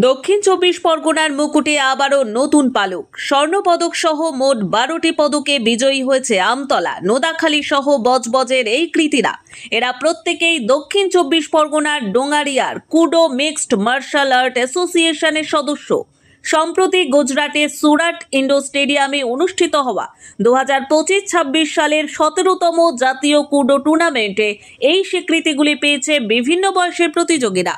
দক্ষিণ চব্বিশ পরগনার মুকুটে আবারও নতুন পালক। স্বর্ণপদক সহ মোট 12টি পদকে বিজয়ী হয়েছে আমতলা, নোদাখালী সহ বজবজের এই কৃতীরা। এরা প্রত্যেকেই দক্ষিণ চব্বিশ পরগনার ডোঙ্গারিয়ার কুডো মিক্সড মার্শাল আর্ট অ্যাসোসিয়েশনের সদস্য। সম্প্রতি গুজরাটের সুরাট ইন্ডোর স্টেডিয়ামে অনুষ্ঠিত হওয়া 2025-26 সালের 17তম জাতীয় কুডো টুর্নামেন্টে এই স্বীকৃতিগুলি পেয়েছে বিভিন্ন বয়সের প্রতিযোগীরা।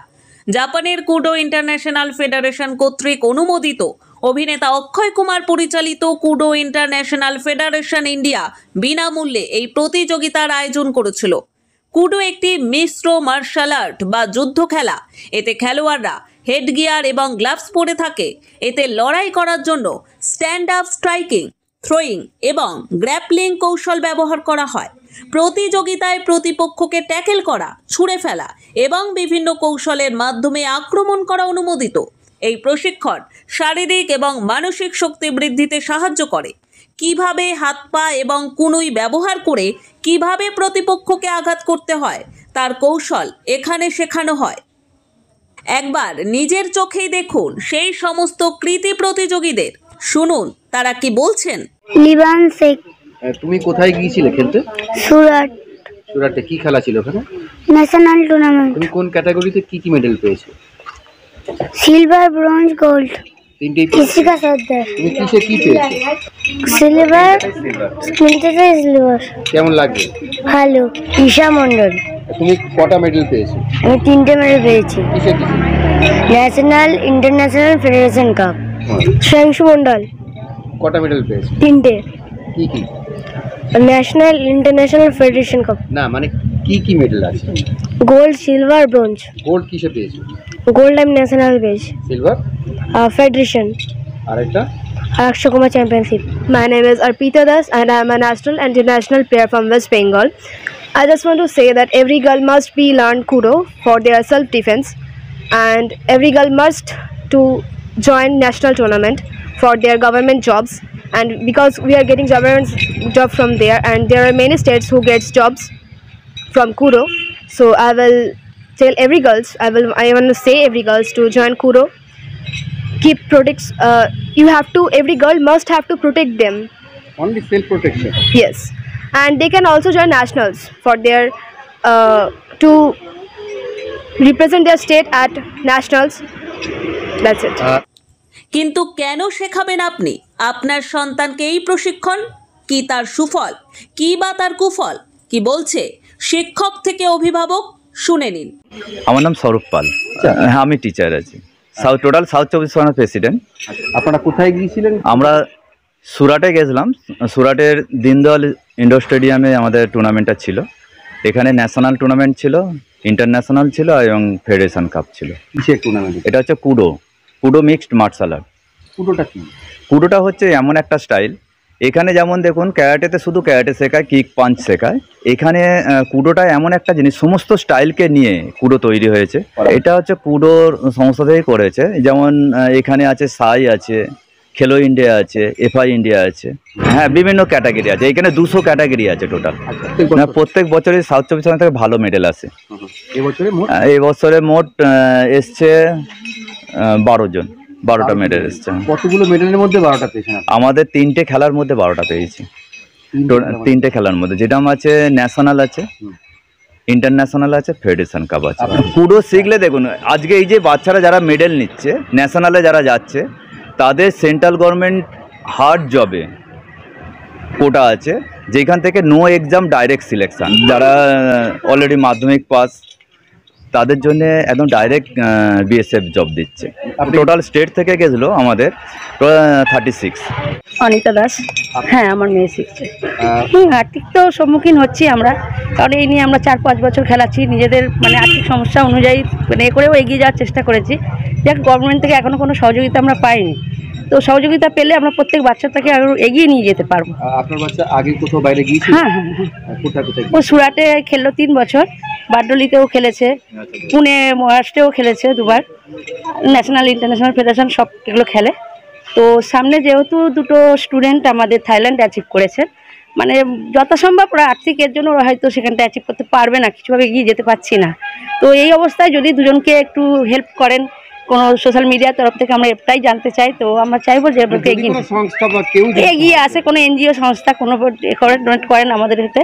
জাপানের কুডো ইন্টারন্যাশনাল ফেডারেশন কর্তৃক অনুমোদিত অভিনেতা অক্ষয় কুমার পরিচালিত কুডো ইন্টারন্যাশনাল ফেডারেশন ইন্ডিয়া বিনামূল্যে এই প্রতিযোগিতার আয়োজন করেছিল। কুডো একটি মিশ্র মার্শাল আর্ট বা যুদ্ধ খেলা। এতে খেলোয়াড়রা হেডগিয়ার এবং গ্লাভস পরে থাকে। এতে লড়াই করার জন্য স্ট্যান্ড আপ স্ট্রাইকিং, থ্রোয়িং এবং গ্র্যাপলিং কৌশল ব্যবহার করা হয়। প্রতিযোগিতায় প্রতিপক্ষকে ট্যাকেল করা, ছুঁড়ে ফেলা এবং বিভিন্ন কৌশলের মাধ্যমে আক্রমণ করা অনুমোদিত। এই প্রশিক্ষণ শারীরিক এবং মানসিক শক্তি বৃদ্ধিতে সাহায্য করে। কিভাবে হাত পা এবং কুনুই ব্যবহার করে কিভাবে প্রতিপক্ষকে আঘাত করতে হয় তার কৌশল এখানে শেখানো হয়। একবার নিজের চোখেই দেখুন সেই সমস্ত কৃতী প্রতিযোগীদের। শুনুন তারা কি বলছেন। লিবান শেখ। তুমি কোথায় গিয়েছিলে খেলতে? সুরাট। সুরাটে কি খেলা ছিল ওখানে? National tournament. তুমি কোন ক্যাটাগরিতে কি মেডেল পেয়েছো? Silver, bronze, gold. তিনটেই किसी का सौदा। তুমি কিসে কি পেয়েছো? সিলভার, তিনটেতে সিলভার। কেমন লাগবে? ভালো। ঈশা মণ্ডল। তুমি কটা মেডেল পেয়েছো? আমি 3টে মেডেল পেয়েছি। কিসে কিসে? National international federation cup. Shreyanshu Mondal. কটা মেডেল পেয়েছো? 3টে। কি কি? National international federation cup. না মানে কি কি মেডেল আছে? Gold, silver, bronze. গোল্ড কিসে পেয়েছো? গোল্ড আমি ন্যাশনাল পেয়েছি। সিলভার? ফেডারেশন। আরেকটা? Akshay Kumar Championship. My name is Arpita Das and I am a national and international player from West Bengal. I just want to say that every girl must be learned Kudo for their self-defense, and every girl must to join national tournament for their government jobs, and because we are getting government job from there, and there are many states who gets jobs from Kudo. So I will tell every girls, I want to say every girls to join Kudo. Keep protects. Every girl must have to protect them. Only self protection. Yes, and they can also join nationals for their to represent their state at nationals. That's it. কিন্তু কেন শেখাবেন আপনি আপনার সন্তানকে এই প্রশিক্ষণ? কি তার সুফল, কি বা তার কুফল, কি বলছে শিক্ষক থেকে অভিভাবক? শুনে নিন। আমার নাম স্বরূপ পাল। হ্যাঁ, আমি টিচার আছি। টোটাল সাউথ চব্বিশ পরগনা প্রেসিডেন্ট। আপনারা কোথায় গিয়েছিলেন? আমরা সুরাটে গেছিলাম। সুরাটের দীনদয়াল ইন্ডোর স্টেডিয়ামে আমাদের টুর্নামেন্টটা ছিল। এখানে ন্যাশনাল টুর্নামেন্ট ছিল, ইন্টারন্যাশনাল ছিল এবং ফেডারেশন কাপ ছিল। কিসের টুর্নামেন্ট? এটা হচ্ছে কুডো মিক্সড মার্শাল আর্ট। কুডোটা কি? কুডোটা হচ্ছে এমন একটা স্টাইল, এখানে যেমন দেখুন ক্যারাটেতে শুধু ক্যারাটে শেখায়, কিক পাঞ্চ শেখায়। এখানে কুডোটা এমন একটা জিনিস, সমস্ত স্টাইলকে নিয়ে কুডো তৈরি হয়েছে। এটা হচ্ছে কুডোর সংস্থা থেকেই করেছে। যেমন এখানে আছে সাই আছে, খেলো ইন্ডিয়া আছে, এফআই ইন্ডিয়া আছে। হ্যাঁ, বিভিন্ন ক্যাটাগরি আছে। এখানে 200 ক্যাটাগরি আছে টোটাল। প্রত্যেক বছরই সাউথ চব্বিশ পরগনা থেকে ভালো মেডেল আসে। এবছরে মোট এসছে 12টা মেডেল এসছে। কতগুলো মেডেলের মধ্যে 12টা পেয়েছেন? আমাদের 3টে খেলার মধ্যে 12টা পেয়েছি। 3টে খেলার মধ্যে, যেটা আছে ন্যাশনাল আছে, ইন্টারন্যাশনাল আছে, ফেডারেশন কাপ আছে। কুডো শিখলে দেখুন, আজকে এই যে বাচ্চারা যারা মেডেল নিচ্ছে, ন্যাশনালে যারা যাচ্ছে, তাদের সেন্ট্রাল গভর্নমেন্ট হার্ড জবে কোটা আছে, যেখান থেকে নো এক্সাম ডাইরেক্ট সিলেকশান। যারা অলরেডি মাধ্যমিক পাস, তাদের জন্য একদম ডাইরেক্ট বিএসএফ জব দিচ্ছে। টোটাল স্টেট থেকে গেছিলো আমাদের 36। অনিতা দাস। হ্যাঁ, আমার মেয়ে শিখছে। আর্থিক তো সম্মুখীন হচ্ছি আমরা, কারণ এই নিয়ে আমরা 4-5 বছর খেলাচ্ছি। নিজেদের মানে আর্থিক সমস্যা অনুযায়ী মানে করেও এগিয়ে যাওয়ার চেষ্টা করেছি। দেখ, গভর্নমেন্ট থেকে এখনও কোনো সহযোগিতা আমরা পাইনি। তো সহযোগিতা পেলে আমরা প্রত্যেক বাচ্চাটাকে আরও এগিয়ে নিয়ে যেতে পারবো। আপনার বাচ্চা আগে কোথাও বাইরে গিয়েছে? হ্যাঁ, ও সুরাটে খেললো 3 বছর, বারডোলিতেও খেলেছে, পুনে মহারাষ্ট্রেও খেলেছে 2বার, ন্যাশনাল ইন্টারন্যাশনাল ফেডারেশন সব এগুলো খেলে। তো সামনে যেহেতু 2টো স্টুডেন্ট আমাদের থাইল্যান্ড অ্যাচিভ করেছে, মানে যথাসম্ভব ওরা আর্থিকের জন্য ওরা হয়তো সেখানটা অ্যাচিভ করতে পারবে না, কিছুভাবে এগিয়ে যেতে পারছি না। তো এই অবস্থায় যদি দুজনকে একটু হেল্প করেন, কোনো সোশ্যাল মিডিয়ার তরফ থেকে আমরা এটাই জানতে চাই। তো আমরা চাইবো যে সংস্থা বা কেউ এগিয়ে আসে, কোনো এনজিও সংস্থা কোনো ডোনেট করেন আমাদের হাতে।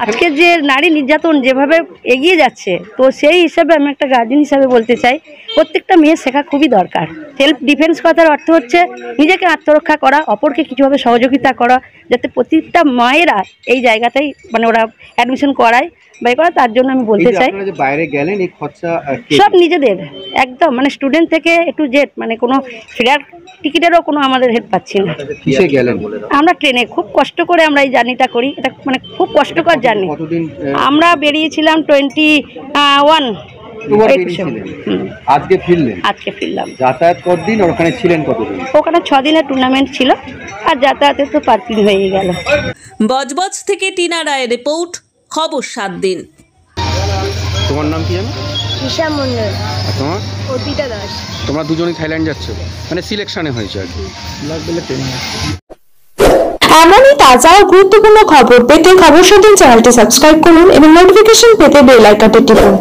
আজকে যে নারী নির্যাতন যেভাবে এগিয়ে যাচ্ছে, তো সেই হিসাবে আমি একটা গার্জেন হিসাবে বলতে চাই প্রত্যেকটা মেয়ের শেখা খুবই দরকার। সেলফ ডিফেন্স কথার অর্থ হচ্ছে নিজেকে আত্মরক্ষা করা, অপরকে কিছুভাবে সহযোগিতা করা, যাতে প্রতিটা মায়েরা এই জায়গাটাই মানে ওরা অ্যাডমিশন করায় বা করা। তার জন্য আমি বলতে চাই বাইরে গেলেন এই খরচা সব নিজেদের একদম, মানে স্টুডেন্ট থেকে একটু জেড, মানে কোনো ফেয়ার টিকিটেরও কোনো আমাদের হেল্প পাচ্ছি না। কিসে গেলেন? আমরা ট্রেনে খুব কষ্ট করে আমরা এই জার্নিটা করি, এটা মানে খুব কষ্টকর জার্নি। আমরা বেরিয়েছিলাম 21 আজকে ফিরলেন? আজকে ফিরলাম। যাতায়াত কতদিন আর ওখানে ছিলেন কতদিন? ওখানে 6 দিনের টুর্নামেন্ট ছিল, আর যাতায়াতে তো 5 দিন হয়ে গেল। বজবজ থেকে টিনা রায়ের রিপোর্ট, খবর 7 দিন। তোমার নাম কি জানো? ঈশা মন্ডল। আর তোমার? অর্পিতা দাস। তোমরা দুজনেই থাইল্যান্ড যাচ্ছ, মানে সিলেকশনে হয়েছে আর কি। এমনই তাজা ও গুরুত্বপূর্ণ খবর পেতে খবর 7 দিন চ্যানেলটি সাবস্ক্রাইব করুন এবং নোটিফিকেশন পেতে বেল আইকনটি টিপুন।